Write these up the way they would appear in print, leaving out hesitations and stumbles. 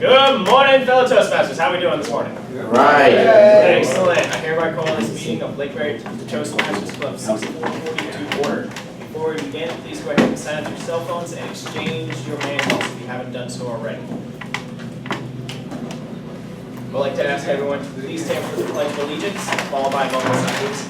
Good morning, fellow Toastmasters. How are we doing this morning? Right. Excellent. I hereby call this meeting of Lakeberry Toastmasters Club 6440 to order. Before we begin, please go ahead and sign up your cell phones and exchange your manuals if you haven't done so already. I'd like to ask everyone to please stand for the Pledge of Allegiance, followed by a moment of silence.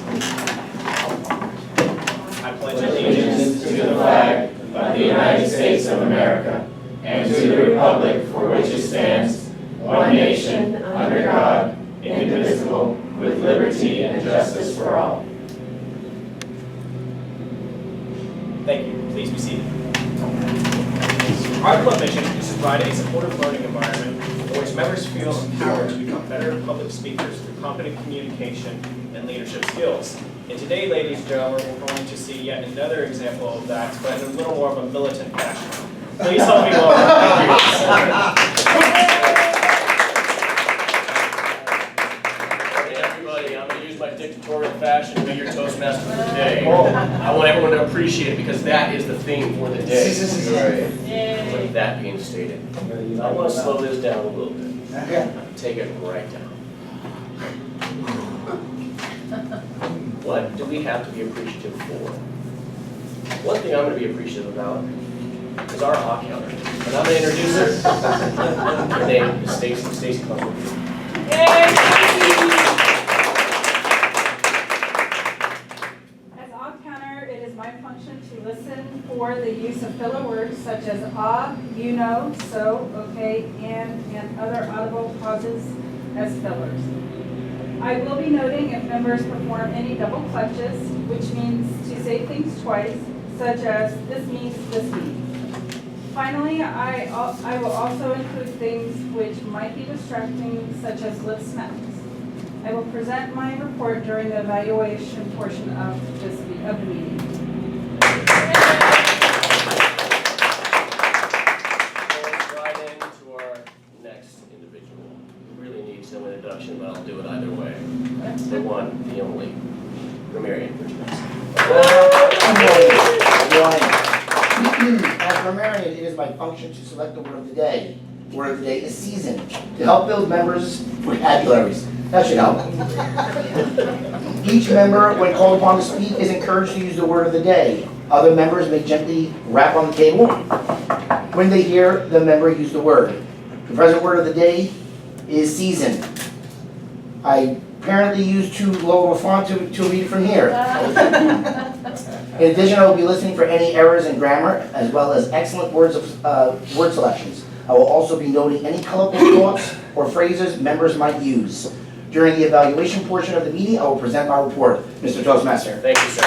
I pledge allegiance to the flag of the United States of America and to the republic for which it stands, one nation, under God, indivisible, with liberty and justice for all. Thank you. Please be seated. Our club mission is to provide a supportive learning environment in which members feel empowered to become better public speakers through competent communication and leadership skills. And today, ladies and gentlemen, we're going to see yet another example of that, but in a little more of a militant fashion. Please help me welcome. Hey everybody, I'm going to use my dictatorial fashion to be your Toastmaster for today. I want everyone to appreciate it because that is the theme for the day. With that being stated, I want to slow this down a little bit. Take it right down. What do we have to be appreciative for? One thing I'm going to be appreciative about is our hot counter. And I'm going to introduce her. Her name is Stephany. Stephany, come over here. As odd counter, it is my function to listen for the use of filler words such as you know, so, okay, and other audible pauses as fillers. I will be noting if members perform any double clutches, which means to say things twice, such as this means this means. Finally, I will also include things which might be distracting, such as lip smacks. I will present my report during the evaluation portion of the meeting. Going right into our next individual. We really need some introduction, but I'll do it either way. The one, the only, grammarian for tonight. As grammarian, it is my function to select the word of the day. The word of the day is season, to help build members' vocabularies. That should help. Each member, when called upon to speak, is encouraged to use the word of the day. Other members may gently rap on the table when they hear the member use the word. The present word of the day is season. I apparently used too low of a font to read from here. In addition, I will be listening for any errors in grammar, as well as excellent word selections. I will also be noting any colorful thoughts or phrases members might use. During the evaluation portion of the meeting, I will present my report. Mr. Toastmaster. Thank you, sir.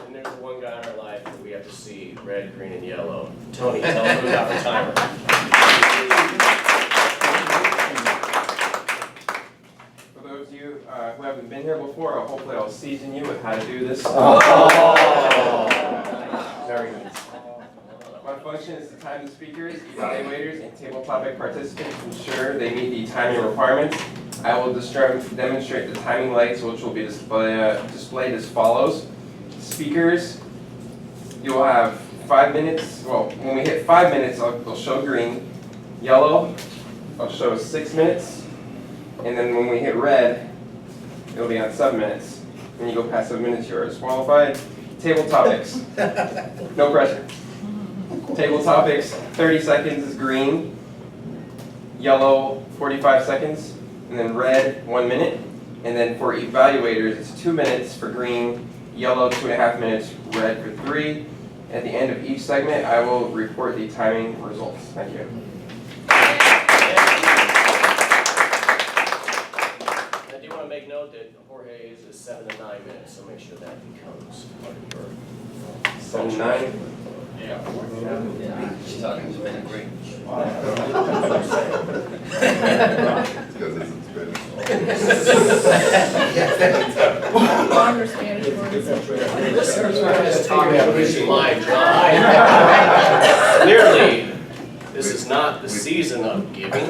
And there's one guy in our life that we have to see, red, green, and yellow. Tony, tell us who got the timer. Who haven't been here before, hopefully I'll season you with how to do this. Very nice. My function is to time the speakers, evaluators, and table topic participants to ensure they meet the timing requirements. I will demonstrate the timing lights, which will be displayed as follows. Speakers, you will have 5 minutes. Well, when we hit 5 minutes, I'll show green. Yellow, I'll show 6 minutes. And then when we hit red, it'll be on 7 minutes. When you go past 7 minutes, you're disqualified. Table topics. No pressure. Table topics, 30 seconds is green. Yellow, 45 seconds. And then red, 1 minute. And then for evaluators, it's 2 minutes for green. Yellow, 2.5 minutes. Red for 3. At the end of each segment, I will report the timing results. Thank you. Make note that Jorge is 7 to 9 minutes, so make sure that becomes part of your 7 to 9. Yeah. She's talking to me in Grinch. Because it's in Spanish. Listeners are just talking about this live job. Clearly, this is not the season of giving. It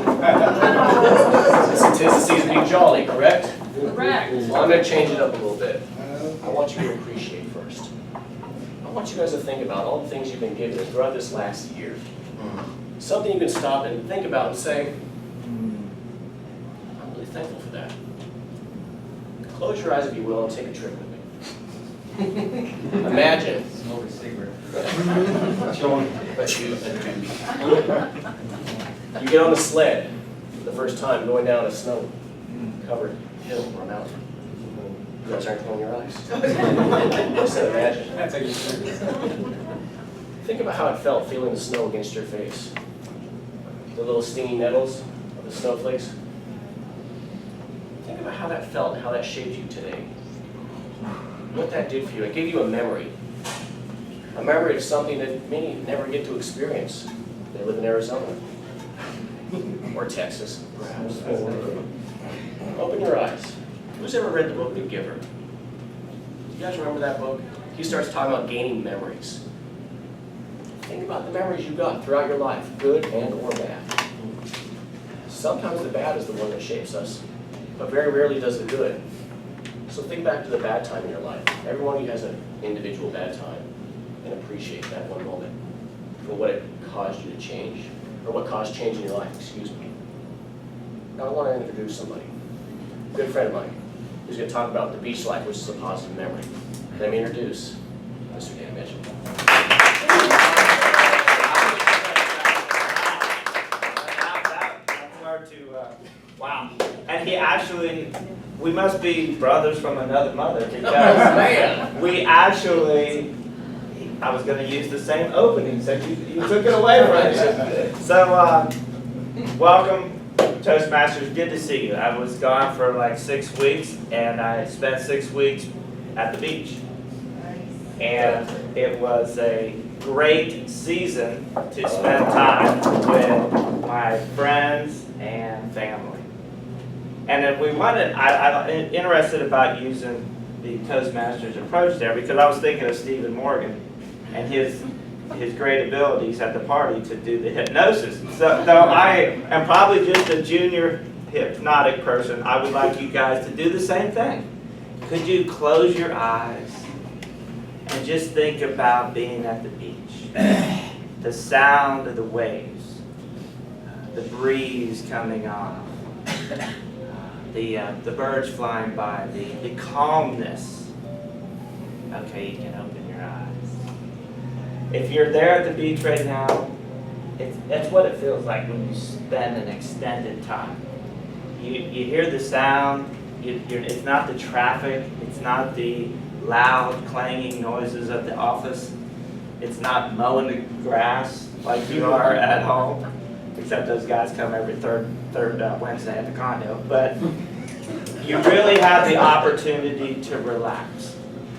is the season to be jolly, correct? Correct. Well, I'm going to change it up a little bit. I want you to appreciate first. I want you guys to think about all the things you've been given throughout this last year. Something you can stop and think about and say, I'm really thankful for that. Close your eyes if you will and take a trip with me. Imagine. Smoke a cigarette. But you get on the sled for the first time going down a snow-covered hill or mountain. You guys aren't closing your eyes. Just imagine. That's how you should. Think about how it felt feeling the snow against your face. The little stinging nettles of the snowflakes. Think about how that felt and how that shaped you today. What that did for you. It gave you a memory. A memory of something that many never get to experience. They live in Arizona. Or Texas, perhaps. Open your eyes. Who's ever read the book The Giver? Do you guys remember that book? He starts talking about gaining memories. Think about the memories you got throughout your life, good and or bad. Sometimes the bad is the one that shapes us, but very rarely does the good. So think back to the bad time in your life. Every one of you has an individual bad time, and appreciate that one moment for what it caused you to change, or what caused change in your life, excuse me. Now I want to introduce somebody, a good friend of mine, who's going to talk about the beach life, which is a positive memory. Let me introduce Mr. Dan Mitchell. Wow. And he actually, we must be brothers from another mother because we actually, I was going to use the same opening, so you took it away from me. So, welcome, Toastmasters. Good to see you. I was gone for like 6 weeks, and I spent 6 weeks at the beach. And it was a great season to spend time with my friends and family. And then we wanted, I'm interested about using the Toastmasters approach there because I was thinking of Stephen Morgan and his great abilities at the party to do the hypnosis. So though I am probably just a junior hypnotic person, I would like you guys to do the same thing. Could you close your eyes and just think about being at the beach? The sound of the waves, the breeze coming off, the birds flying by, the calmness. Okay, you can open your eyes. If you're there at the beach right now, that's what it feels like when you spend an extended time. You hear the sound. It's not the traffic. It's not the loud clanging noises of the office. It's not mowing the grass like you are at home, except those guys come every third Wednesday at the condo. But you really have the opportunity to relax.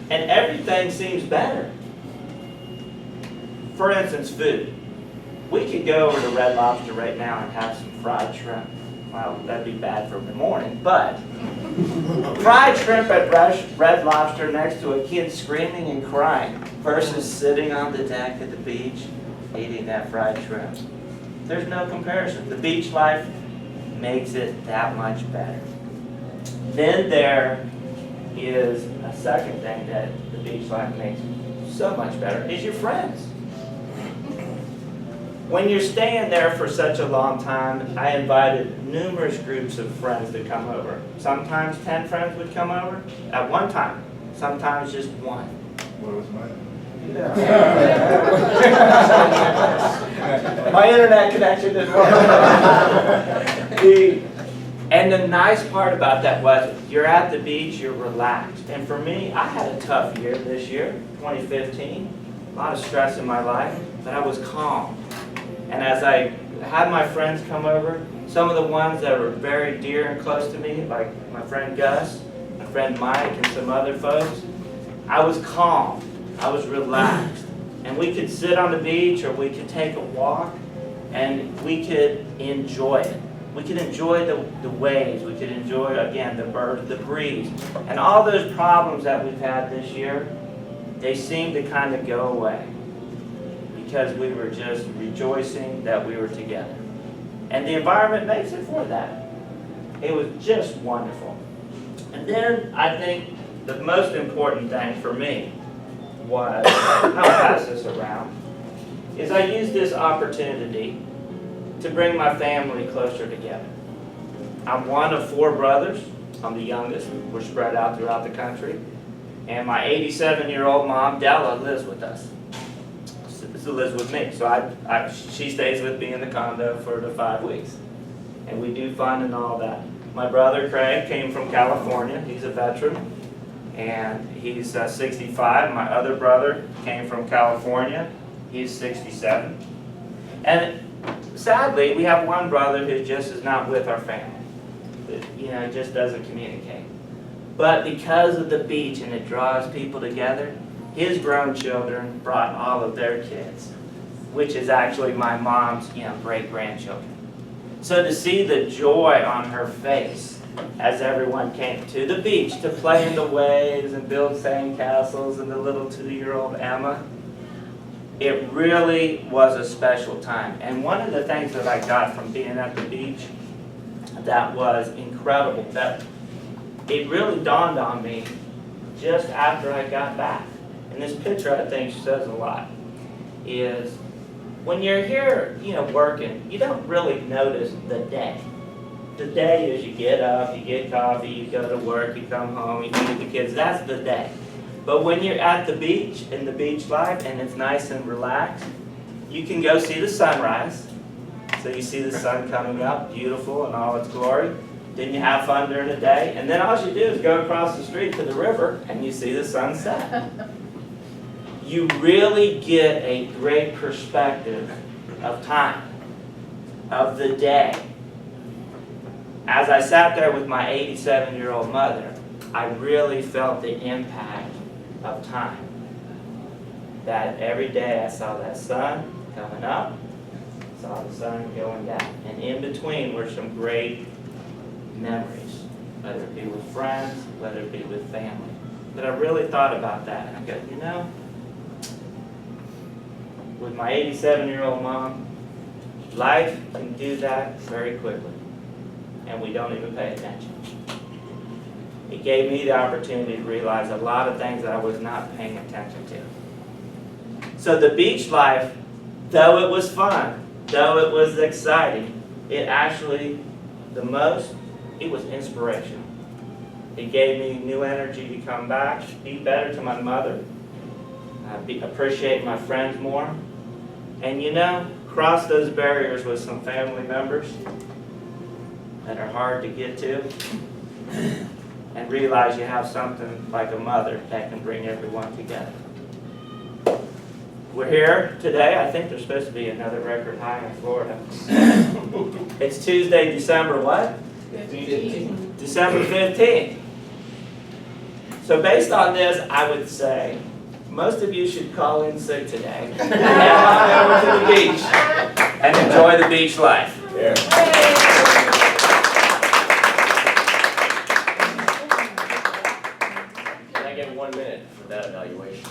And everything seems better. For instance, food. We could go over to Red Lobster right now and have some fried shrimp. Well, that'd be bad for the morning, but fried shrimp at Red Lobster next to a kid screaming and crying versus sitting on the deck at the beach eating that fried shrimp. There's no comparison. The beach life makes it that much better. Then there is a second thing that the beach life makes so much better is your friends. When you're staying there for such a long time, I invited numerous groups of friends to come over. Sometimes 10 friends would come over at one time, sometimes just one. What was mine? My internet connection didn't work. And the nice part about that was you're at the beach, you're relaxed. And for me, I had a tough year this year, 2015. A lot of stress in my life, but I was calm. And as I had my friends come over, some of the ones that were very dear and close to me, like my friend Gus, my friend Mike, and some other folks, I was calm. I was relaxed. And we could sit on the beach or we could take a walk and we could enjoy it. We could enjoy the waves. We could enjoy, again, the birds, the breeze. And all those problems that we've had this year, they seem to kind of go away because we were just rejoicing that we were together. And the environment makes it for that. It was just wonderful. And then I think the most important thing for me was, I'll pass this around, is I used this opportunity to bring my family closer together. I'm one of 4 brothers. I'm the youngest. We're spread out throughout the country. And my 87-year-old mom, Della, lives with us. She lives with me. So she stays with me in the condo for the 5 weeks. And we do fun and all that. My brother, Craig, came from California. He's a veteran. And he's 65. My other brother came from California. He's 67. And sadly, we have one brother who just is not with our family. You know, just doesn't communicate. But because of the beach and it draws people together, his grown children brought all of their kids, which is actually my mom's, great-grandchildren. So to see the joy on her face as everyone came to the beach to play in the waves and build sandcastles and the little 2-year-old Emma, it really was a special time. And one of the things that I got from being at the beach that was incredible, that it really dawned on me just after I got back, and this picture I think says a lot, is when you're here, working, you don't really notice the day. The day is you get up, you get coffee, you go to work, you come home, you feed the kids, that's the day. But when you're at the beach, in the beach life, and it's nice and relaxed, you can go see the sunrise. So you see the sun coming up, beautiful in all its glory. Then you have fun during the day, and then all you do is go across the street to the river, and you see the sunset. You really get a great perspective of time, of the day. As I sat there with my 87-year-old mother, I really felt the impact of time. That every day I saw that sun coming up, saw the sun going down. And in between were some great memories, whether it be with friends, whether it be with family. But I really thought about that, and I go, with my 87-year-old mom, life can do that very quickly, and we don't even pay attention. It gave me the opportunity to realize a lot of things that I was not paying attention to. So the beach life, though it was fun, though it was exciting, it actually, it was inspirational. It gave me new energy to come back, be better to my mother, appreciate my friends more, and cross those barriers with some family members that are hard to get to, and realize you have something like a mother that can bring everyone together. We're here today. I think there's supposed to be another record high in Florida. It's Tuesday, December what? 15. December 15th. So based on this, I would say most of you should call in sick today and head over to the beach and enjoy the beach life. Yeah. Can I get 1 minute for that evaluation?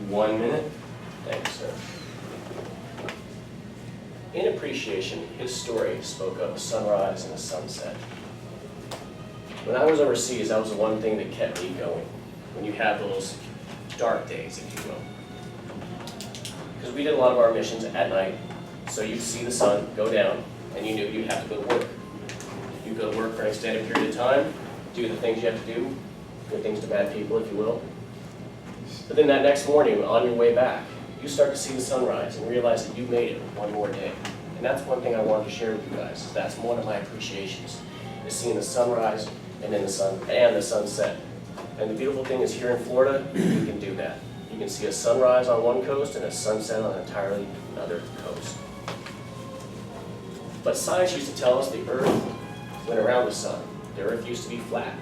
One minute. Thanks, sir. In appreciation, his story spoke of a sunrise and a sunset. When I was overseas, that was the one thing that kept me going. When you have those dark days, if you will. Because we did a lot of our missions at night, so you'd see the sun go down, and you knew you'd have to go to work. You go to work for an extended period of time, do the things you have to do, good things to bad people, if you will. But then that next morning, on your way back, you start to see the sunrise and realize that you made it one more day. And that's one thing I wanted to share with you guys. That's one of my appreciations, is seeing the sunrise and then the sunset. And the beautiful thing is here in Florida, you can do that. You can see a sunrise on one coast and a sunset on an entirely another coast. But science used to tell us the Earth went around the sun. The Earth used to be flat.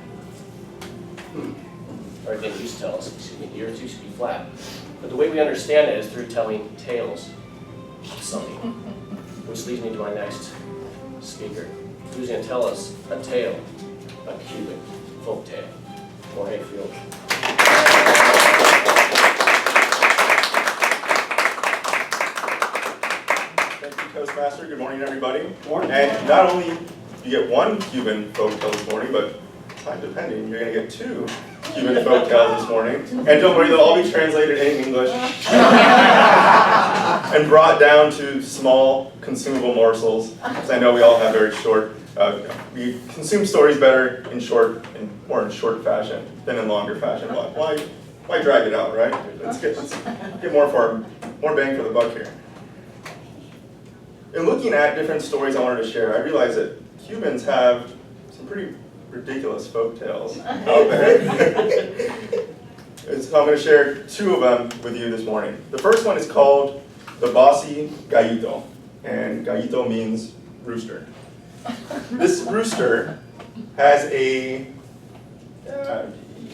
Or it didn't used to tell us, excuse me, the Earth used to be flat. But the way we understand it is through telling tales of something. Which leads me to my next speaker, who's going to tell us a tale, a Cuban folk tale. Jorge, Field. Thank you, Toastmaster. Good morning, everybody. And not only you get one Cuban folk tale this morning, but time depending, you're going to get two Cuban folk tales this morning. And don't worry, they'll all be translated in English and brought down to small, consumable morsels. Because I know we all have very short, we consume stories better in short, more in short fashion than in longer fashion. Why drag it out, right? Let's get more bang for the buck here. In looking at different stories I wanted to share, I realized that Cubans have some pretty ridiculous folk tales out there. So I'm going to share two of them with you this morning. The first one is called The Bossy Gallito, and gallito means rooster. This rooster has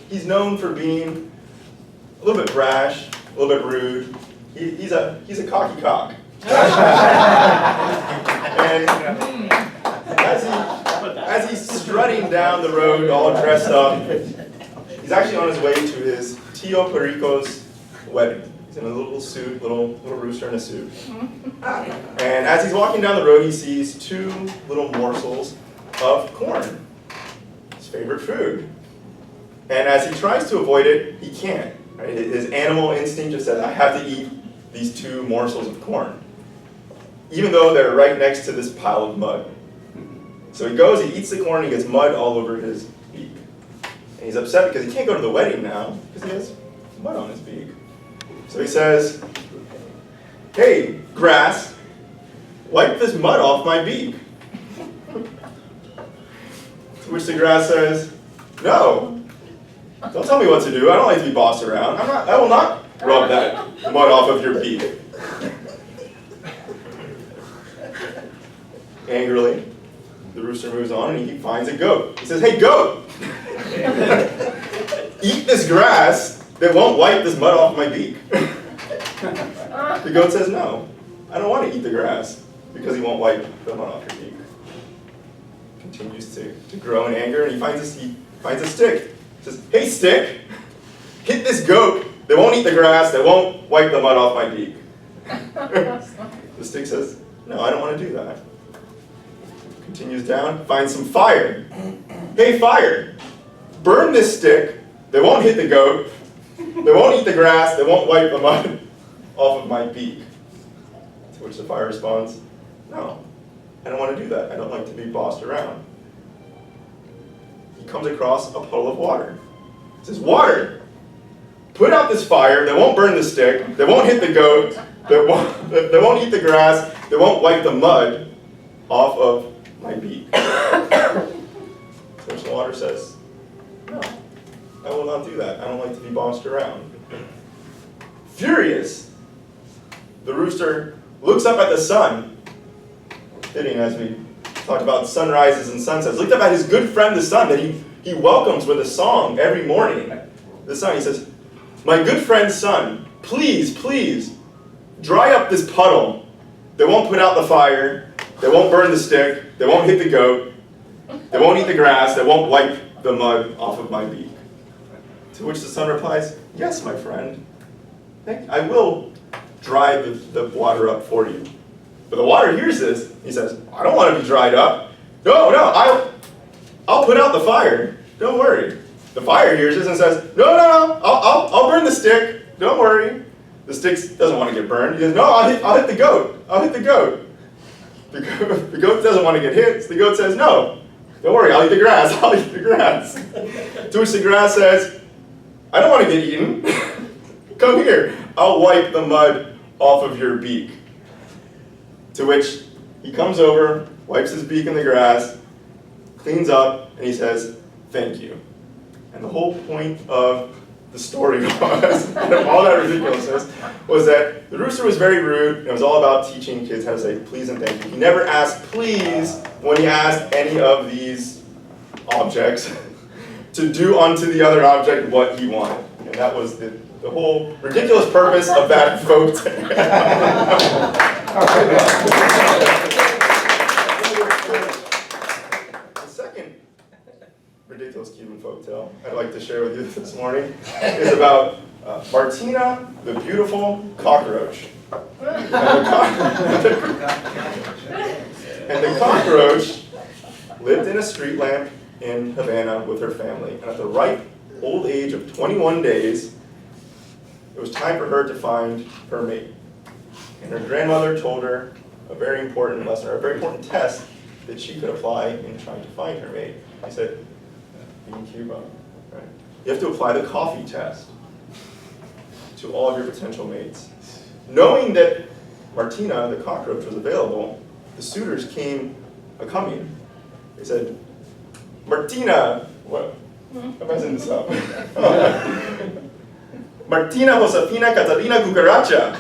he's known for being a little bit brash, a little bit rude. He's a cocky cock. And as he's strutting down the road all dressed up, he's actually on his way to his Tío Perico's wedding. He's in a little suit, little rooster in a suit. And as he's walking down the road, he sees two little morsels of corn, his favorite food. And as he tries to avoid it, he can't. Right? His animal instinct just says, I have to eat these two morsels of corn, even though they're right next to this pile of mud. So he goes, he eats the corn, he gets mud all over his beak. And he's upset because he can't go to the wedding now because he has mud on his beak. So he says, hey, grass, wipe this mud off my beak. To which the grass says, no, don't tell me what to do. I don't like to be bossed around. I will not rub that mud off of your beak. Angrily, the rooster moves on and he finds a goat. He says, hey, goat, eat this grass that won't wipe this mud off my beak. The goat says, no, I don't want to eat the grass because he won't wipe the mud off your beak. Continues to grow in anger and he finds a stick. He says, hey, stick, hit this goat that won't eat the grass, that won't wipe the mud off my beak. The stick says, no, I don't want to do that. Continues down, finds some fire. Hey, fire, burn this stick that won't hit the goat, that won't eat the grass, that won't wipe the mud off of my beak. To which the fire responds, no, I don't want to do that. I don't like to be bossed around. He comes across a puddle of water. He says, water, put out this fire that won't burn the stick, that won't hit the goat, that won't eat the grass, that won't wipe the mud off of my beak. Which the water says, no, I will not do that. I don't like to be bossed around. Furious, the rooster looks up at the sun, fitting as we talked about sunrises and sunsets, looked up at his good friend the sun that he welcomes with a song every morning. The sun, he says, my good friend sun, please, please, dry up this puddle that won't put out the fire, that won't burn the stick, that won't hit the goat, that won't eat the grass, that won't wipe the mud off of my beak. To which the sun replies, yes, my friend, I will dry the water up for you. But the water hears this, he says, I don't want to be dried up. No, I'll put out the fire, don't worry. The fire hears this and says, no, I'll burn the stick, don't worry. The stick doesn't want to get burned. He says, no, I'll hit the goat, I'll hit the goat. The goat doesn't want to get hit, so the goat says, no, don't worry, I'll eat the grass, I'll eat the grass. To which the grass says, I don't want to get eaten. come here, I'll wipe the mud off of your beak. To which he comes over, wipes his beak in the grass, cleans up, and he says, thank you. And the whole point of the story was, all that ridiculousness, was that the rooster was very rude, and it was all about teaching kids how to say please and thank you. He never asked please when he asked any of these objects to do unto the other object what he wanted. And that was the whole ridiculous purpose of that folk tale. The second ridiculous Cuban folktale I'd like to share with you this morning is about Martina, the beautiful cockroach. And the cockroach lived in a street lamp in Havana with her family. And at the ripe old age of 21 days, it was time for her to find her mate. And her grandmother told her a very important lesson, or a very important test that she could apply in trying to find her mate. She said, in Cuba, right? You have to apply the coffee test to all of your potential mates. Knowing that Martina, the cockroach, was available, the suitors came a-coming. They said, Martina, what? I'm messing this up. Martina Josefina Catalina Cucaracha.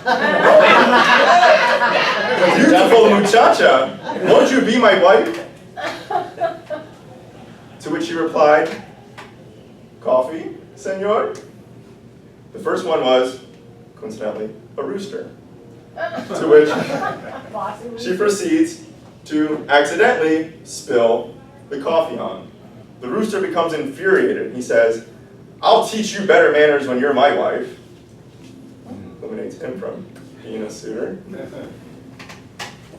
Beautiful muchacha, won't you be my wife? To which she replied, coffee, senor? The first one was, coincidentally, a rooster. To which she proceeds to accidentally spill the coffee on. The rooster becomes infuriated. He says, I'll teach you better manners when you're my wife. Eliminates him from being a suitor.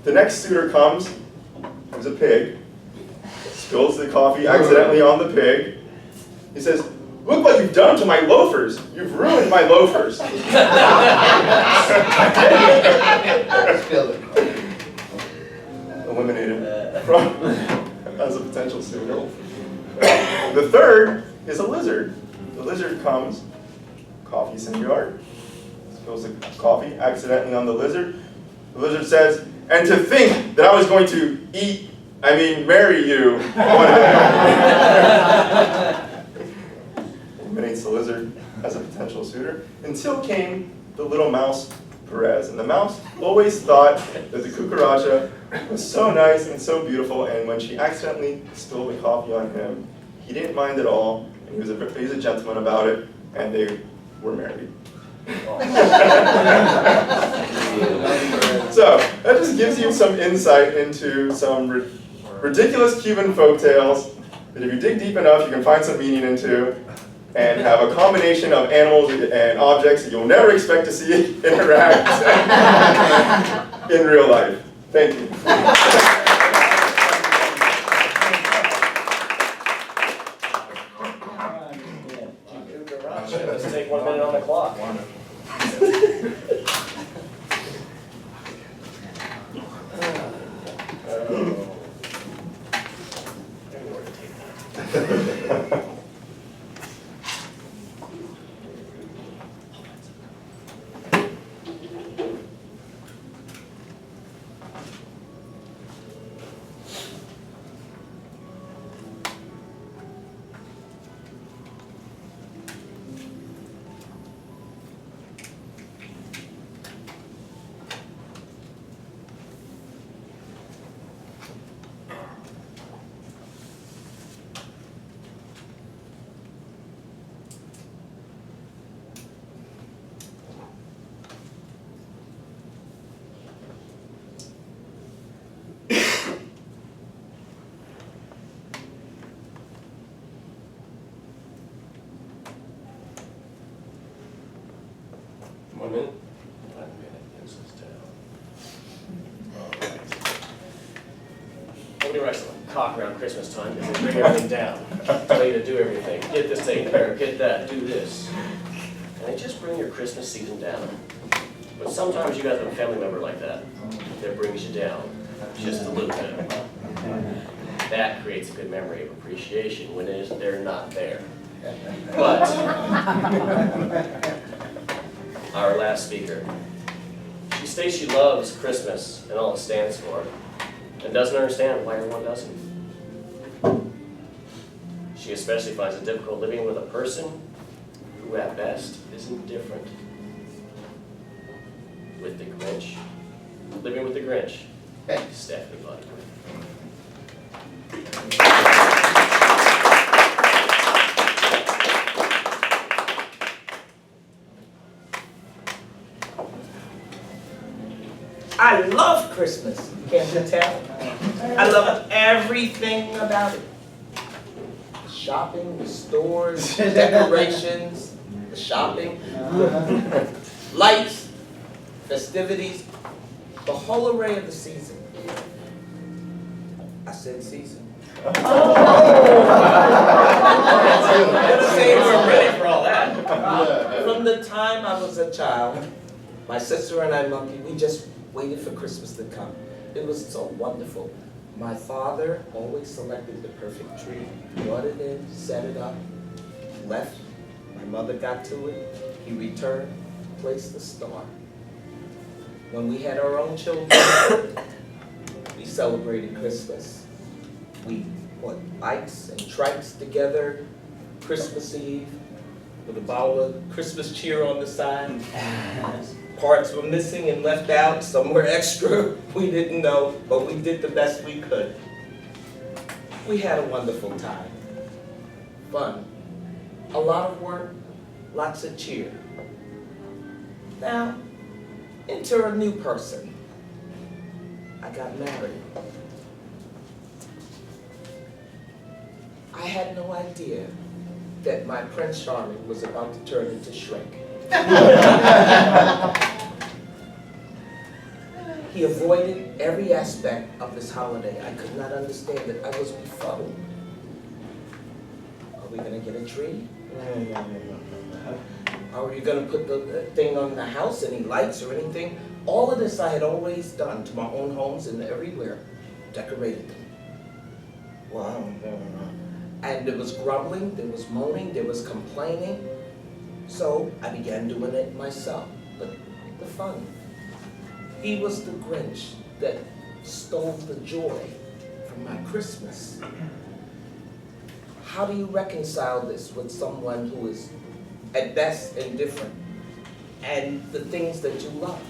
The next suitor comes, who's a pig, spills the coffee accidentally on the pig. He says, look what you've done to my loafers. You've ruined my loafers. Eliminated from as a potential suitor. The third is a lizard. The lizard comes, coffee senor, spills the coffee accidentally on the lizard. The lizard says, and to think that I was going to marry you. Eliminates the lizard as a potential suitor. Until came the little mouse, Perez. And the mouse always thought that the cucaracha was so nice and so beautiful, and when she accidentally spilled the coffee on him, he didn't mind at all, and he was a gentleman about it, and they were married. So, that just gives you some insight into some ridiculous Cuban folktales that if you dig deep enough, you can find some meaning into, and have a combination of animals and objects that you'll never expect to see interact in real life. Thank you. Let's take 1 minute on the clock. Nobody writes a cock around Christmas time because they bring everything down. Tell you to do everything. Get this taken care of, get that, do this. And they just bring your Christmas season down. But sometimes you guys have a family member like that brings you down just a little bit. That creates a good memory of appreciation when they're not there. But our last speaker. She states she loves Christmas and all it stands for, and doesn't understand why everyone doesn't. She especially finds it difficult living with a person who at best is indifferent. With the Grinch. Living with the Grinch. Stephany, bud. I love Christmas, can't you tell? I love everything about it. The shopping, the stores, the decorations, the shopping, lights, festivities, the whole array of the season. I said season. We're ready for all that. From the time I was a child, my sister and I, Monkey, we just waited for Christmas to come. It was so wonderful. My father always selected the perfect tree, brought it in, set it up, left. My mother got to it, he returned, placed the star. When we had our own children, we celebrated Christmas. We bought bikes and trikes together, Christmas Eve, with a bottle of Christmas cheer on the side. Parts were missing and left out, some were extra, we didn't know, but we did the best we could. We had a wonderful time. Fun. A lot of work, lots of cheer. Now, enter a new person. I got married. I had no idea that my Prince Charming was about to turn into Shrek. He avoided every aspect of this holiday. I could not understand it. I was befuddled. Are we going to get a tree? No. Are you going to put the thing on the house, any lights or anything? All of this I had always done to my own homes and everywhere. Decorated them. Wow. And there was grumbling, there was moaning, there was complaining. So I began doing it myself, but the fun. He was the Grinch that stole the joy from my Christmas. How do you reconcile this with someone who is at best indifferent and the things that you love?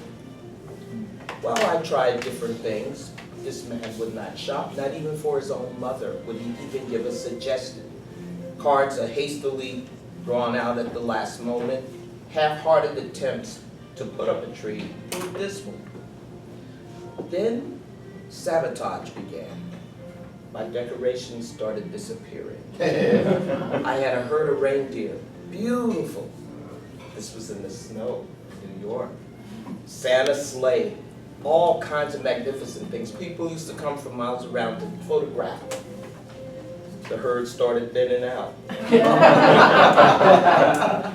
Well, I tried different things. This man would not shop, not even for his own mother would he even give a suggestion. Cards are hastily drawn out at the last moment, half-hearted attempts to put up a tree were dismal. Then sabotage began. My decorations started disappearing. I had a herd of reindeer, beautiful. This was in the snow, New York. Santa's sleigh, all kinds of magnificent things. People used to come from miles around to photograph. The herd started thinning out.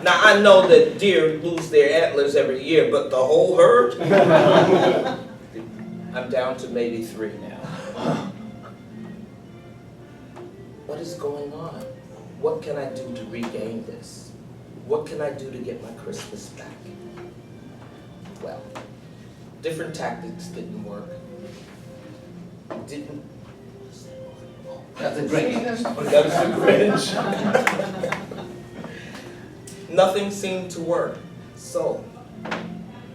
Now I know that deer lose their antlers every year, but the whole herd? I'm down to maybe 3 now. What is going on? What can I do to regain this? What can I do to get my Christmas back? Well, different tactics didn't work. That's a Grinch. That was the Grinch. Nothing seemed to work. So,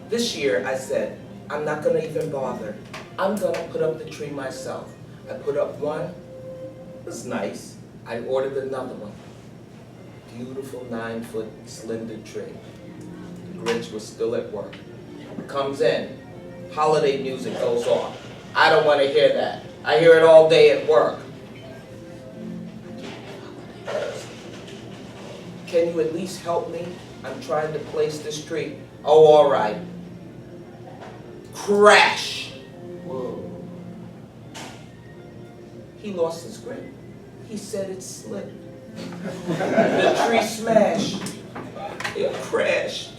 this year I said, I'm not going to even bother. I'm going to put up the tree myself. I put up one. It was nice. I ordered another one. Beautiful 9-foot slender tree. The Grinch was still at work. Comes in. Holiday music goes off. I don't want to hear that. I hear it all day at work. Can you at least help me? I'm trying to place this tree. Oh, all right. Crash! Whoa. He lost his grip. He said it slipped. The tree smashed. It crashed.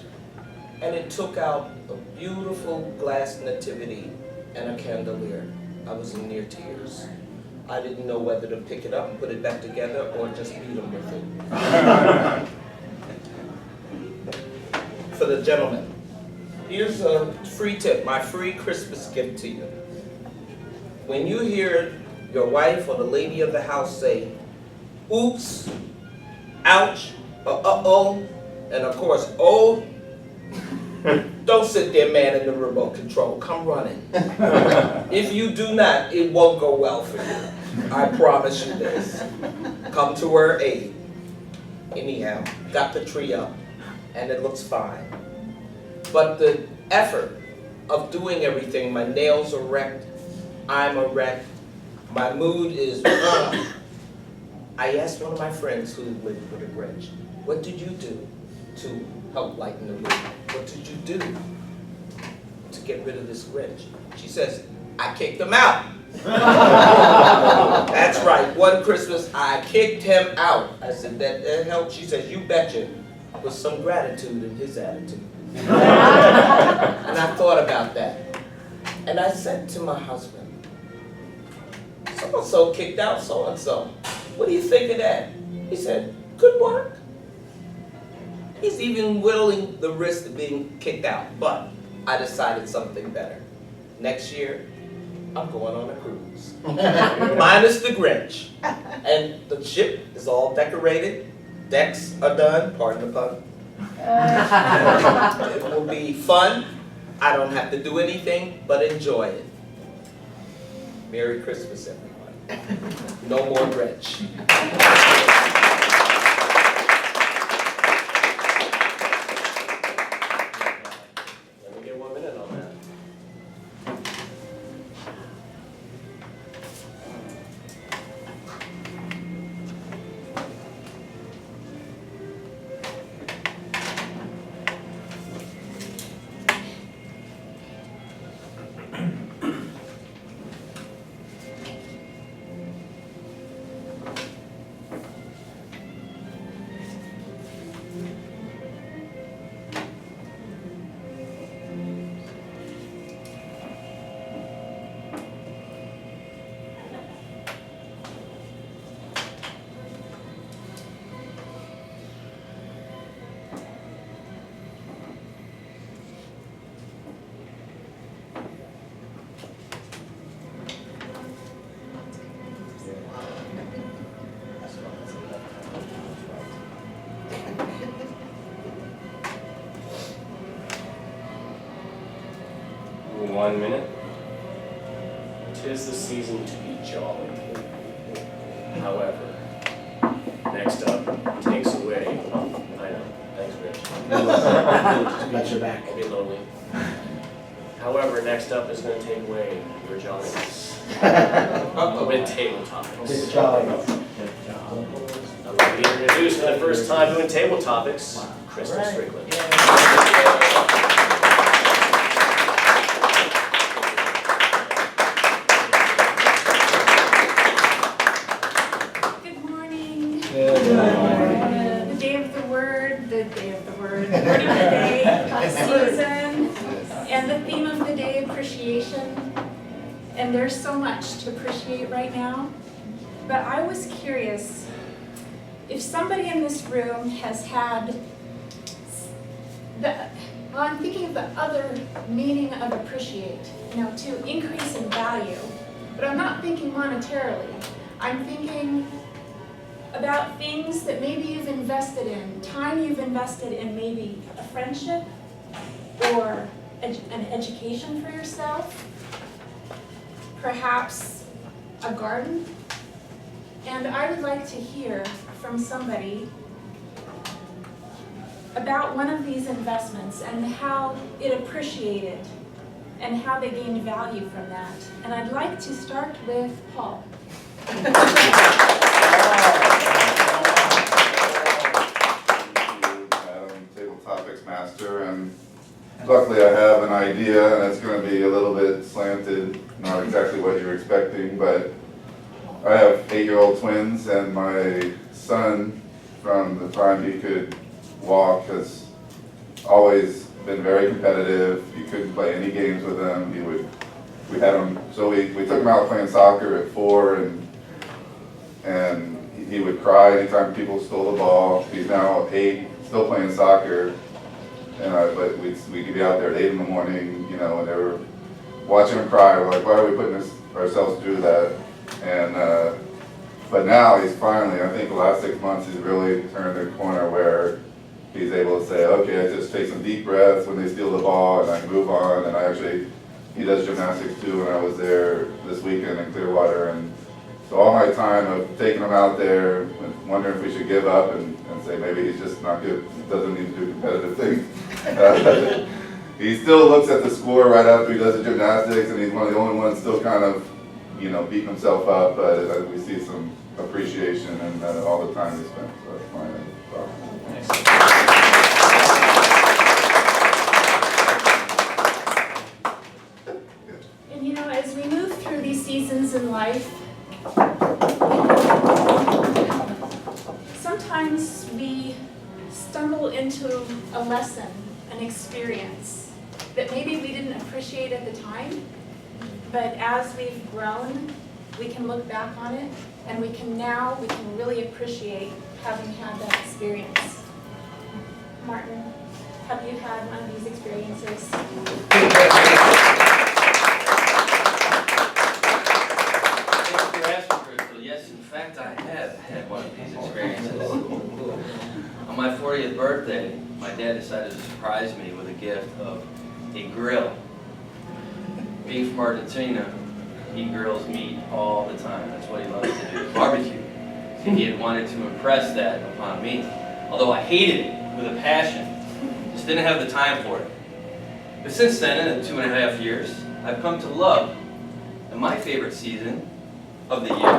And it took out a beautiful glass nativity and a chandelier. I was in near tears. I didn't know whether to pick it up and put it back together or just beat him with it. For the gentleman, Here's a free tip, my free Christmas gift to you. When you hear your wife or the lady of the house say, oops, ouch, or uh-oh, and of course, oh, don't sit there man in the remote control, come running. If you do not, it won't go well for you. I promise you this. Come to her aid. Anyhow, got the tree up, and it looks fine. But the effort of doing everything, my nails are wrecked, I'm a wreck, my mood is I asked one of my friends who lived with a Grinch, what did you do to help lighten the mood? What did you do to get rid of this Grinch? She says, I kicked him out. That's right, one Christmas I kicked him out. I said, that helped? She says, you betcha, with some gratitude in his attitude. And I thought about that. And I said to my husband, so-and-so kicked out so-and-so. What do you think of that? He said, good work. He's even willing the risk of being kicked out. But I decided something better. Next year, I'm going on a cruise. Minus the Grinch. And the ship is all decorated. Decks are done, pardon the pun. It will be fun. I don't have to do anything but enjoy it. Merry Christmas, everyone. No more Grinch. Let me get 1 minute on that. One minute. 'Tis the season to be jolly. However, next up takes away. I know. Thanks, Rich. Got your back. I'll be lonely. However, next up is going to take away your jolliness with table topics. Good job. I'm going to be introduced for the first time doing table topics, Krystal Strickland. Good morning. The day of the word, word of the day, season, and the theme of the day, appreciation. And there's so much to appreciate right now. But I was curious if somebody in this room has had I'm thinking of the other meaning of appreciate, to increase in value. But I'm not thinking monetarily. I'm thinking about things that maybe you've invested in, time you've invested in maybe a friendship or an education for yourself, perhaps a garden. And I would like to hear from somebody about one of these investments and how it appreciated and how they gained value from that. And I'd like to start with Paul. Madam Table Topics Master, and luckily I have an idea, and it's going to be a little bit slanted, not exactly what you're expecting, but I have 8-year-old twins, and my son, from the time he could walk, has always been very competitive. You couldn't play any games with him. We had him, so we took him out playing soccer at 4, and he would cry anytime people stole the ball. He's now 8, still playing soccer, but we could be out there at 8 in the morning, you know, and they were watching him cry. We're like, why are we putting ourselves through that? And but now he's finally, I think the last 6 months, he's really turned the corner where he's able to say, okay, I just take some deep breaths when they steal the ball and I move on. And he does gymnastics too, and I was there this weekend in Clearwater. And so all my time of taking him out there and wondering if we should give up and say maybe he's just not good, doesn't need to do competitive things. He still looks at the score right after he does the gymnastics, and he's one of the only ones still kind of, you know, beating himself up, but we see some appreciation and all the time he spent, so that's my thought. And you know, as we move through these seasons in life, sometimes we stumble into a lesson, an experience that maybe we didn't appreciate at the time, but as we've grown, we can look back on it and we can really appreciate having had that experience. Martin, have you had one of these experiences? Thanks for asking, Krystal. Yes, in fact, I have had one of these experiences. On my 40th birthday, my dad decided to surprise me with a gift of a grill. Being from Argentina, he grills meat all the time. That's what he loves to do, barbecue. And he had wanted to impress that upon me. Although I hated it with a passion, just didn't have the time for it. But since then, in the 2.5 years, I've come to love my favorite season of the year.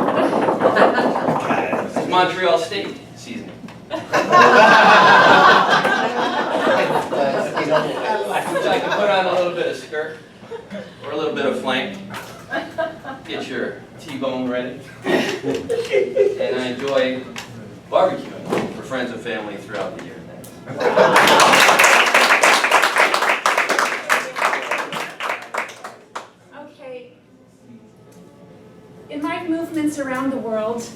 It's Montreal State season. Which I can put on a little bit of skirt or a little bit of flank. Get your T-bone ready. And I enjoy barbecuing for friends and family throughout the year. Okay. In my movements around the world,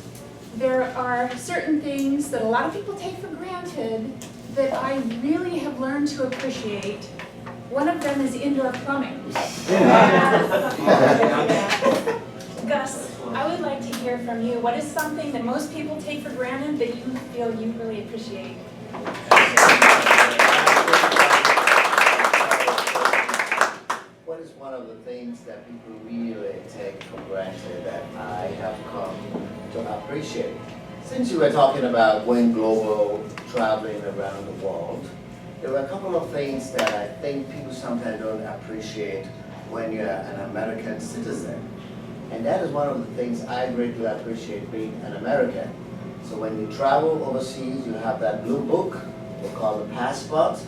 there are certain things that a lot of people take for granted that I really have learned to appreciate. One of them is indoor plumbing. Gus, I would like to hear from you. What is something that most people take for granted that you feel you really appreciate? What is one of the things that people really take for granted that I have come to appreciate? Since you were talking about going global, traveling around the world, there were a couple of things that I think people sometimes don't appreciate when you're an American citizen. And that is one of the things I greatly appreciate being an American. So when you travel overseas, you have that blue book, we call the passport.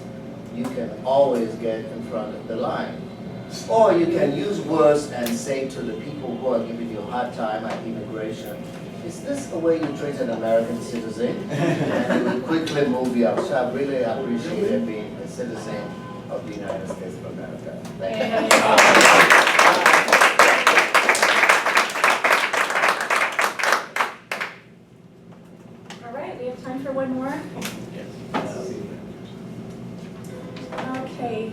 You can always get in front of the line. Or you can use words and say to the people who are giving you a hard time at immigration, is this the way you treat an American citizen? And it will quickly move you up. So I really appreciate being a citizen of the United States of America. Thank you. All right, we have time for one more. Okay.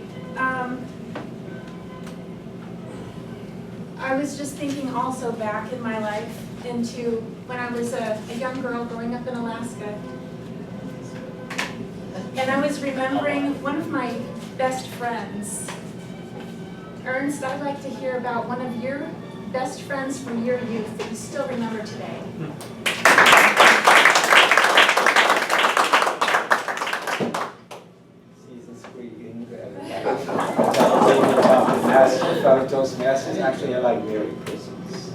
I was just thinking also back in my life into when I was a young girl growing up in Alaska. And I was remembering one of my best friends. Ernst, I'd like to hear about one of your best friends from your youth that you still remember today. Fellow Toastmasters, actually I like Merry Christmas.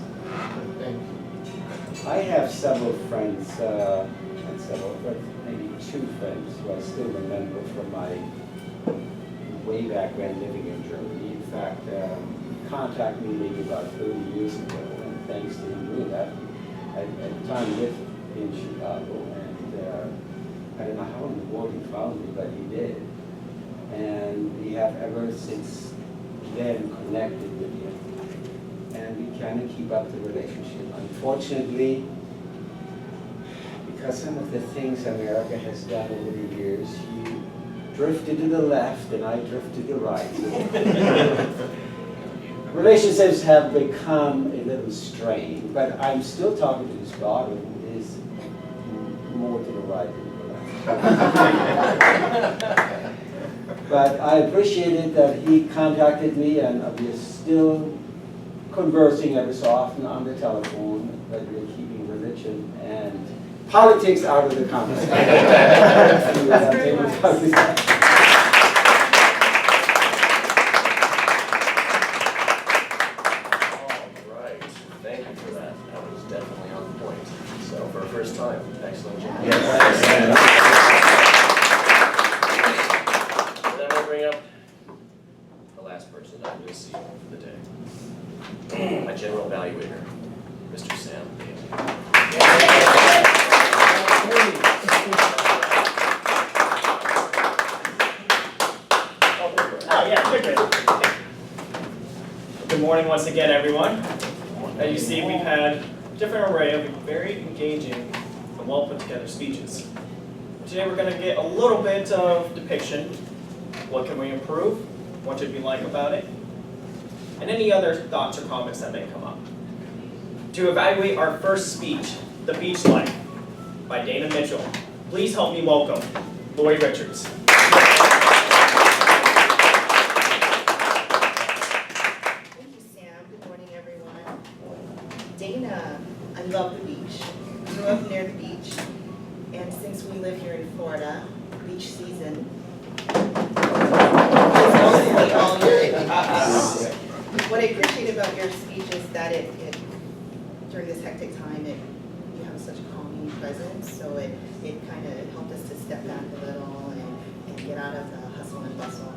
I have several friends, not several, but maybe 2 friends who I still remember from my way back when living in Germany. In fact, he contacted me maybe about 30 years ago, and thanks to him doing that, I at the time lived in Chicago, and I don't know how in the world he found me, but he did. And we have ever since then connected with him, and we kind of keep up the relationship. Unfortunately, because some of the things America has done over the years, he drifted to the left and I drifted to the right. Relationships have become a little strained, but I'm still talking to his daughter, who is more to the right than to the left. But I appreciated that he contacted me, and we are still conversing every so often on the telephone, but we're keeping religion and politics out of the conversation. Right, thank you for that. That was definitely on point. So for a first time, excellent job. Yes. And then we'll bring up the last person that I'm going to see for the day. My general evaluator, Mr. Sam. Oh, yeah, good. Good morning once again, everyone. As you see, we've had a different array of very engaging and well put together speeches. Today we're going to get a little bit of depiction. What can we improve? What did we like about it? And any other thoughts or comments that may come up. To evaluate our first speech, The Beach Life by Dana Mitchell, please help me welcome Lori Richards. Dana, I love the beach. Grew up near the beach, and since we live here in Florida, beach season is mostly all year. What I appreciate about your speech is that it during this hectic time, you have such a calming presence, so it kind of helped us to step back a little and get out of the hustle and bustle.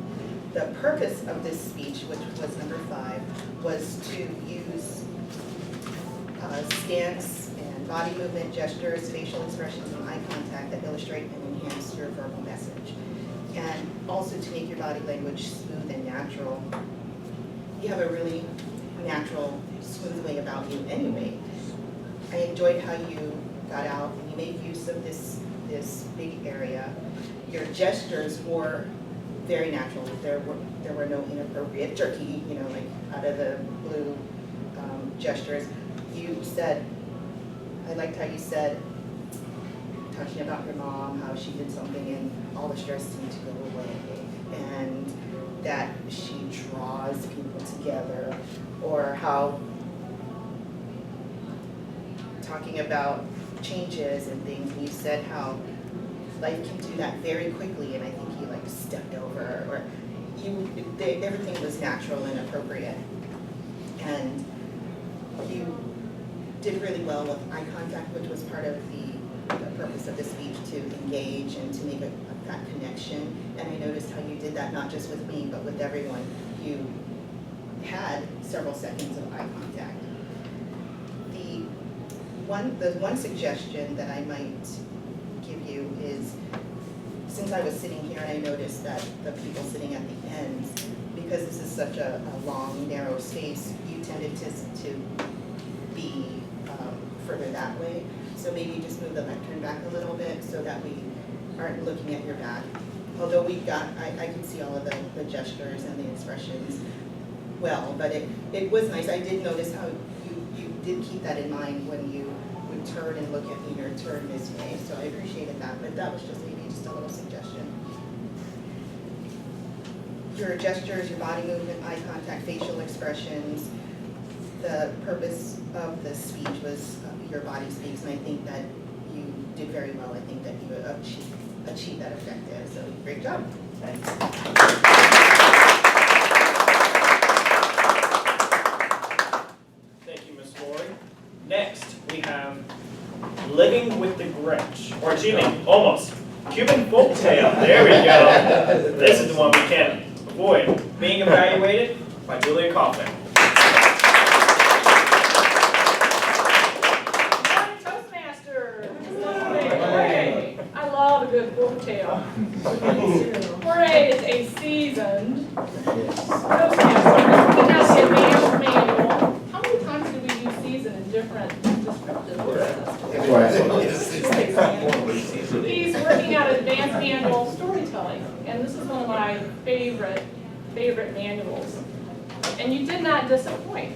The purpose of this speech, which was number 5, was to use stance and body movement, gestures, facial expressions, and eye contact that illustrate and enhance your verbal message. And also to make your body language smooth and natural. You have a really natural, smooth way about you anyway. I enjoyed how you got out and you made use of this big area. Your gestures were very natural. There were no inappropriate jerky, like out of the blue gestures. You said, I liked how you said, talking about your mom, how she did something and all the stress seemed to go away, and that she draws people together, or how talking about changes and things, and you said how life can do that very quickly, and I think you stepped over, or everything was natural and appropriate, and you did really well with eye contact, which was part of the purpose of the speech, to engage and to make that connection. And I noticed how you did that not just with me, but with everyone. You had several seconds of eye contact. The one suggestion that I might give you is, since I was sitting here and I noticed that the people sitting at the ends, because this is such a long, narrow space, you tended to be further that way. So maybe just move the lectern back a little bit so that we aren't looking at your back. Although I could see all of the gestures and the expressions well, but it was nice. I did notice how you did keep that in mind when you would turn and look at me or turn this way. So I appreciated that, but that was just maybe just a little suggestion. Your gestures, your body movement, eye contact, facial expressions, the purpose of the speech was your body speaks, and I think that you did very well. I think that you achieved that objective, so great job. Thanks. Thank you, Ms. Lori. Next, we have Living with the Grinch, or almost, Cuban folktale. There we go. This is the one we can't avoid. Being evaluated by Julia Kaufman. I love a good folktale. Jorge is a seasoned Toastmaster. He has the advanced manual. How many times do we use season in different descriptive words? He's working out advanced manual storytelling, and this is and you did not disappoint.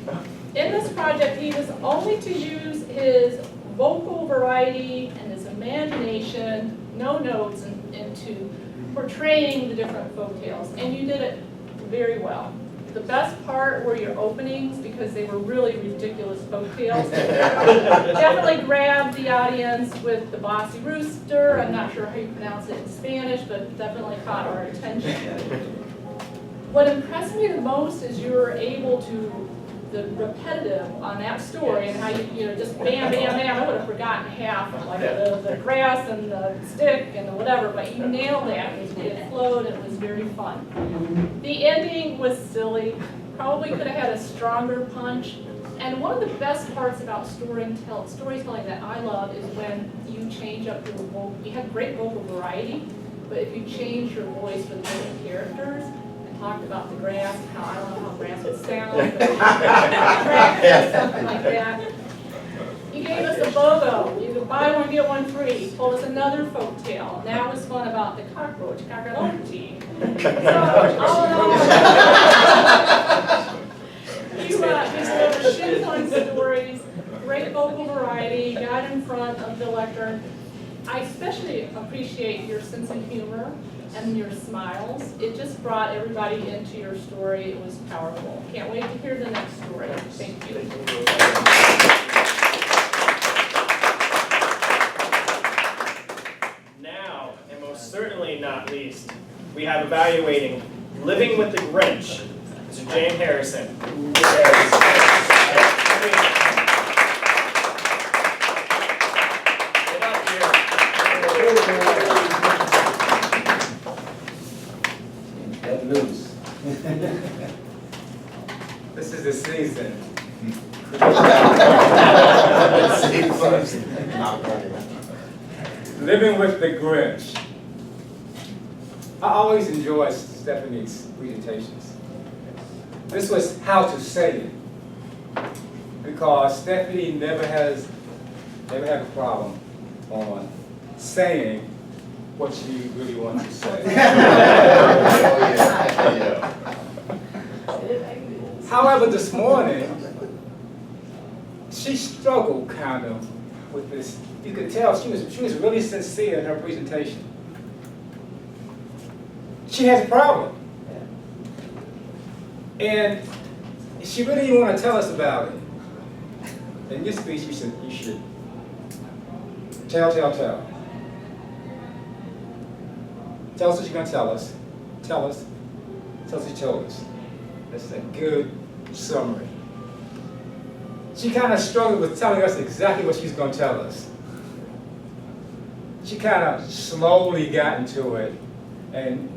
In this project, he was only to use his vocal variety and his imagination, no notes, into portraying the different folktales, and you did it very well. The best part were your openings because they were really ridiculous folktales. Definitely grabbed the audience with the bossy rooster. I'm not sure how you pronounce it in Spanish, but definitely caught our attention. What impressed me the most is you were able to, the repetitive on that story and how you know, just bam, bam, bam. I would have forgotten half of like the grass and the stick and the whatever, but you nailed that. It flowed and it was very fun. The ending was silly. Probably could have had a stronger punch. And one of the best parts about storytelling that I love is when you change up your vocal. You have great vocal variety, but if you change your voice for the different characters, talked about the grass, how I don't know how grass would sound, but something like that. You gave us a BOGO. You could buy one, get one free. Told us another folk tale. That was fun about the cockroach, cockroach. So, all in all, you delivered two fun stories, great vocal variety, got in front of the lectern. I especially appreciate your sense of humor and your smiles. It just brought everybody into your story. It was powerful. Can't wait to hear the next story. Thank you. Now, and most certainly not least, we have evaluating Living with the Grinch, Mr. James Harrison. Loose. This is the season. Living with the Grinch. I always enjoy Stephanie's presentations. This was how to say it, because Stephany never had a problem on saying what she really wants to say. However, this morning, she struggled kind of with this. You could tell she was really sincere in her presentation. She has a problem. And she really didn't want to tell us about it. In this speech, you should tell. Tell us what you're going to tell us. Tell us what you told us. That's a good summary. She kind of struggled with telling us exactly what she's going to tell us. She kind of slowly got into it, and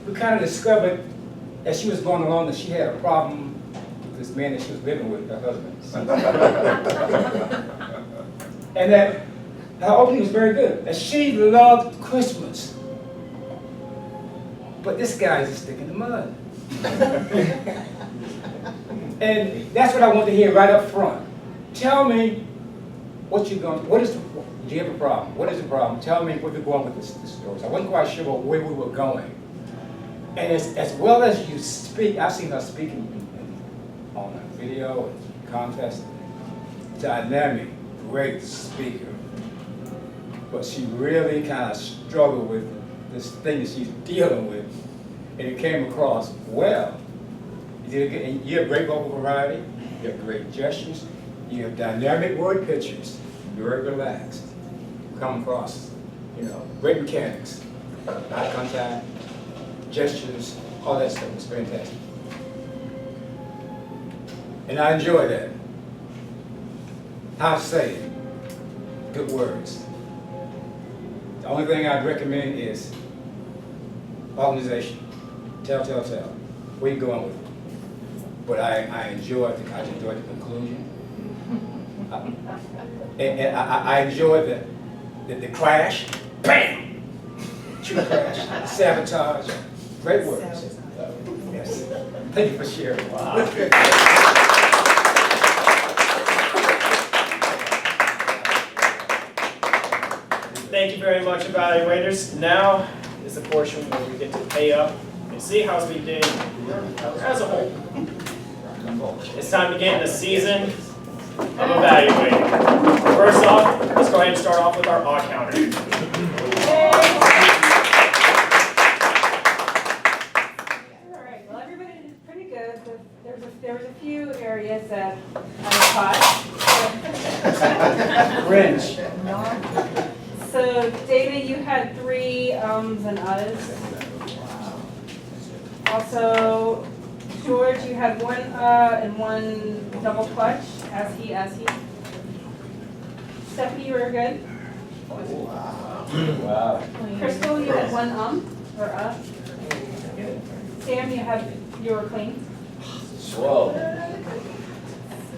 we kind of discovered as she was going along that she had a problem with this man that she was living with, her husband. And that her opening was very good. And she loved Christmas. But this guy is a stick in the mud. And that's what I want to hear right up front. Tell me do you have a problem? What is the problem? Tell me where you're going with this story. So I wasn't quite sure where we were going. And as well as you speak, I've seen her speaking on a video and contest. Dynamic, great speaker. But she really kind of struggled with this thing that she's dealing with, and it came across well. You have great vocal variety, you have great gestures, you have dynamic word pictures, you're very relaxed. Come across, great mechanics, eye contact, gestures, all that stuff was fantastic. And I enjoy that. How to say it, good words. The only thing I'd recommend is organization. Tell. Where you going with it? But I enjoyed the conclusion. And I enjoyed the crash. Bam! True crash. Sabotage. Great words. Yes. Thank you for sharing. Wow. Thank you very much, evaluators. Now is the portion where we get to pay up and see how we did as a whole. It's time to get in the season of evaluating. First off, let's go ahead and start off with our odd counter. All right, well, everybody did pretty good. There was a few areas that I caught. Grinch. So, David, you had 3 ums and uhs. Also, George, you had 1 and 1 double clutch, as he. Stephany, you were good. Wow. Krystal, you had 1 or Sam, you were clean. Whoa.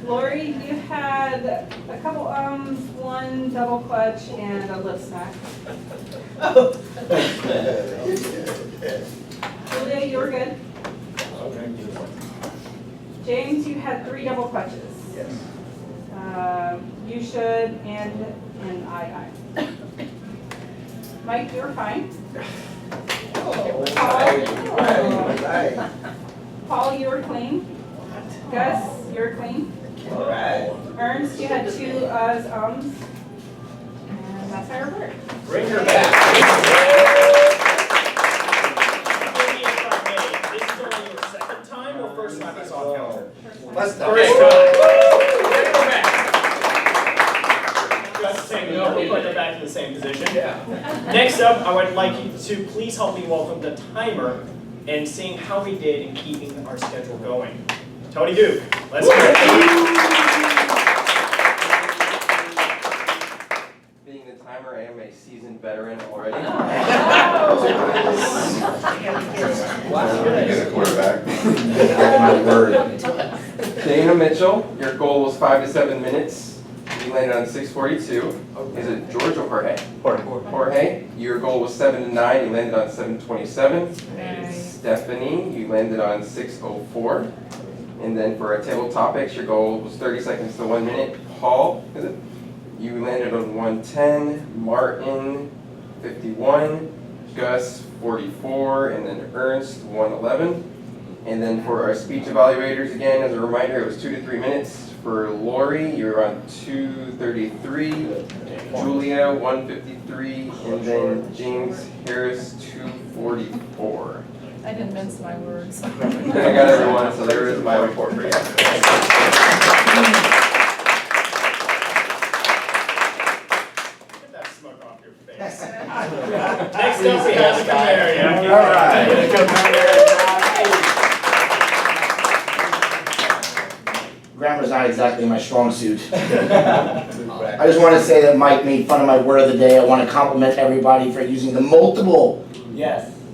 Lori, you had a couple 1 double clutch and a lip smack. Julia, you were good. James, you had 3 double clutches. Yes. You should and I. Mike, you were fine. Paul, you were clean. Gus, you're clean. All right. Ernst, you had 2 uhs, ums. And that's our report. Bring her back. This is only your second time or first time as odd counter? First time. First time. Bring her back. That's the same, we'll put her back in the same position. Yeah. Next up, I would like you to please help me welcome the timer and seeing how we did in keeping our schedule going. Tony Duke, let's hear it. Being the timer, I am a seasoned veteran already. Get a quarterback. My word. Dana Mitchell, your goal was 5 to 7 minutes. You landed on 6:42. Is it George or Jorge? Jorge, your goal was 7 to 9. You landed on 7:27. Stephany, you landed on 6:04. And then for our table topics, your goal was 30 seconds to 1 minute. Paul, is it? You landed on 1:10. Martin, 51. Gus, 44. And then Ernst, 1:11. And then for our speech evaluators, again, as a reminder, it was 2 to 3 minutes. For Lori, you're on 2:33. Julia, 1:53. And then James Harris, 2:44. I didn't mince my words. I got everyone, so there is my report for you. Get that smoke off your face. Next up, we have the area. All right. Grammar's not exactly my strong suit. I just want to say that Mike made fun of my word of the day. I want to compliment everybody for using the multiple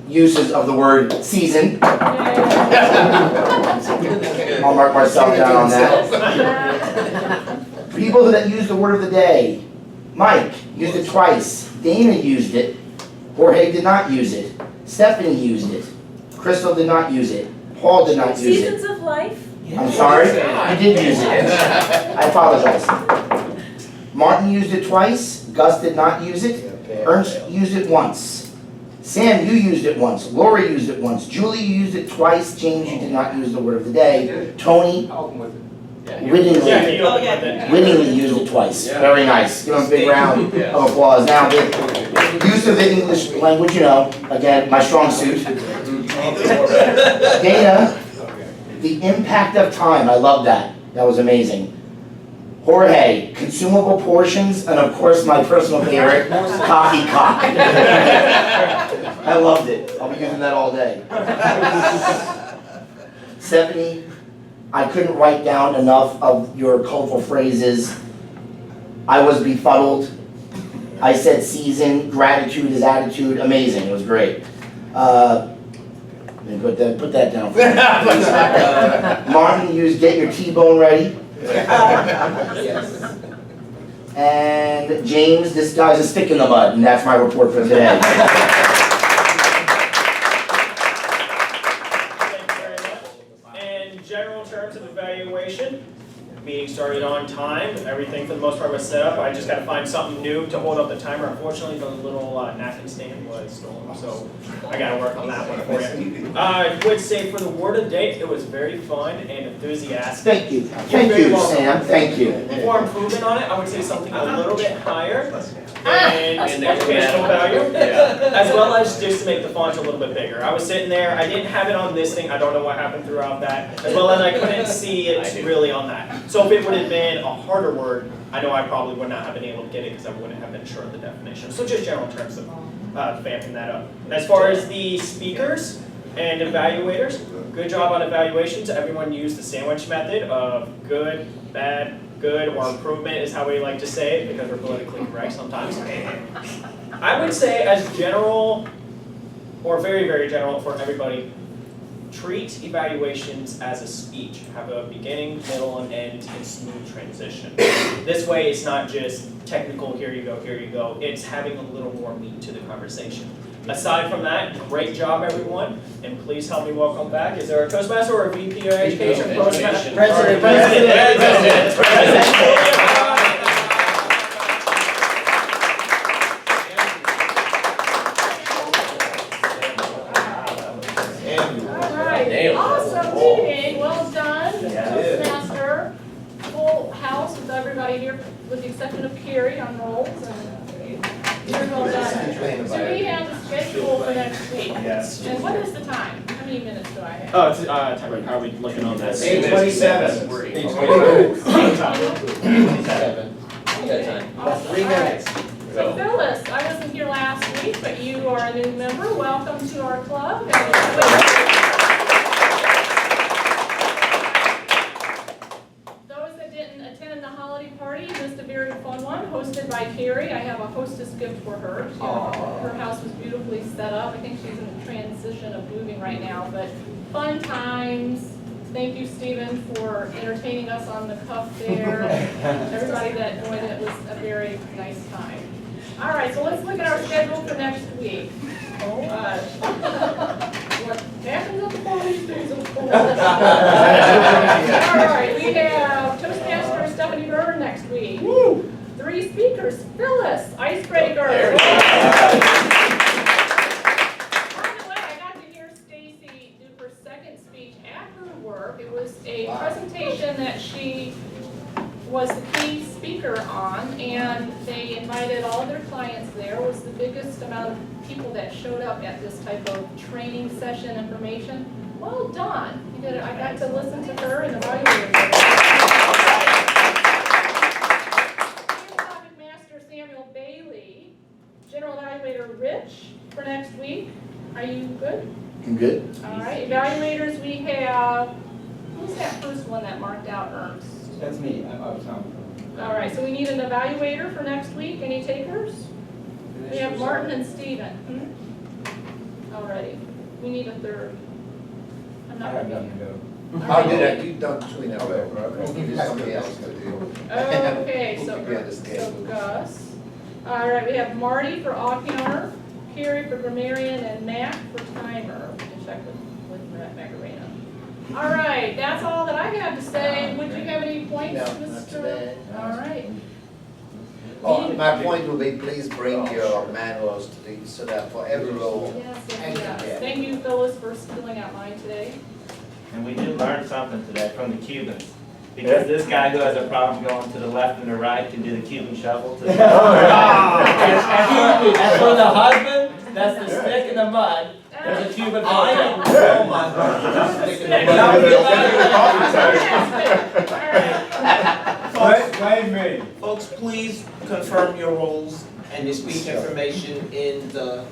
uses of the word season. I'll mark myself down on that. People that use the word of the day. Mike used it twice. Dana used it. Jorge did not use it. Stephany used it. Krystal did not use it. Paul did not use it. Seasons of life? I'm sorry, you did use it. I apologize. Martin used it twice. Gus did not use it. Ernst used it once. Sam, you used it once. Lori used it once. Julie, you used it twice. James, you did not use the word of the day. Tony, wittingly used it twice. Very nice. Give him a big round of applause. Now, the use of the English language, you know, again, my strong suit. Dana, the impact of time. I love that. That was amazing. Jorge, consumable portions, and of course my personal favorite, cocky cock. I loved it. I'll be using that all day. Stephany, I couldn't write down enough of your colorful phrases. I was befuddled. I said season, gratitude is attitude. Amazing. It was great. Put that down for me. Martin used get your T-bone ready. And James, this guy's a stick in the mud, and that's my report for today. Thank you very much. In general terms of evaluation, meeting started on time. Everything for the most part was set up. I just got to find something new to hold up the timer. Unfortunately, the little napkin stand was stolen, so I got to work on that one for you. I would say for the word of the day, it was very fun and enthusiastic. Thank you. Thank you, Sam. Thank you. For improvement on it, I would say something a little bit higher and educational value, as well as just to make the font a little bit bigger. I was sitting there, I didn't have it on this thing, I don't know what happened throughout that, as well as I couldn't see it really on that. So if it would have been a harder word, I know I probably would not have been able to get it because I wouldn't have been sure of the definition. So just general terms of vamping that up. As far as the speakers and evaluators, good job on evaluations. Everyone used the sandwich method of good, bad, good, or improvement is how we like to say it because we're politically correct sometimes. I would say as general, or very, very general for everybody, treat evaluations as a speech. Have a beginning, middle, and end, and smooth transition. This way it's not just technical, here you go, here you go. It's having a little more meat to the conversation. Aside from that, great job everyone, and please help me welcome back. Is there a Toastmaster or a VP of Education? President. Awesome meeting, well done, Toastmaster. Full house with everybody here, with the exception of Carrie on rolls, and very well done. So we have the schedule for next week. Yes. And what is the time? How many minutes do I have? Oh, it's time. How are we looking on that? 8:27. 8:27. You got time. Awesome. 3 minutes. So Phyllis, I wasn't here last week, but you are a new member. Welcome to our club. Those that didn't attend the holiday party missed a very fun one, hosted by Carrie. I have a hostess gift for her. Her house was beautifully set up. I think she's in the transition of moving right now, but fun times. Thank you, Stephen, for entertaining us on the cuff there. Everybody that joined it was a very nice time. All right, so let's look at our schedule for next week. Oh, what happens at the party stays at the party. All right, we have Toastmaster Stephany next week. Woo! 3 speakers, Phyllis, icebreaker. By the way, I got to hear Stacy do her second speech after work. It was a presentation that she was the key speaker on, and they invited all of their clients there. It was the biggest amount of people that showed up at this type of training session information. Well done. You did it. I got to listen to her and Evaluator. Topic Master Samuel Bailey, General Evaluator Rich for next week. Are you good? I'm good. All right. Evaluators, we have, who's that first one that marked out, Ernst? That's me, I was on. All right, so we need an evaluator for next week. Any takers? We have Martin and Stephen. Alrighty. We need a third. I'm not gonna be here. I'll do that, you've done 2 in a row, I'll give you somebody else to do. Okay, so We'll be on the schedule. Gus. All right, we have Marty for Auctioner, Carrie for grammarian, and Matt for timer. We can check with Macarena. All right, that's all that I have to say. Would you have any points, No, Mr.? not today. All right. Oh, my point will be, please bring your manuals to the, so that for every role. Yes. Thank you, Phyllis, for filling out mine today. And we did learn something today from the Cubans. Because this guy who has a problem going to the left and the right can do the Cuban shuffle. To the As for the husband, that's the stick in the mud. There's a Cuban photo. Oh my God. Blame me. Folks, please confirm your roles and your speech information in the.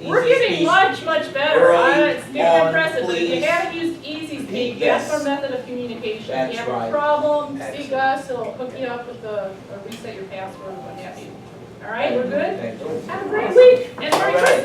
We're Easy getting Speech. much better. Early It's very on, impressive. But if you please. haven't used Easy Speak, Yes. that's our method of communication. That's If you have right. a problem, see Excellent. Gus, he'll hook you up with or reset your password, what have you. All right, we're good? Thank you. Have a great week and Merry Christmas.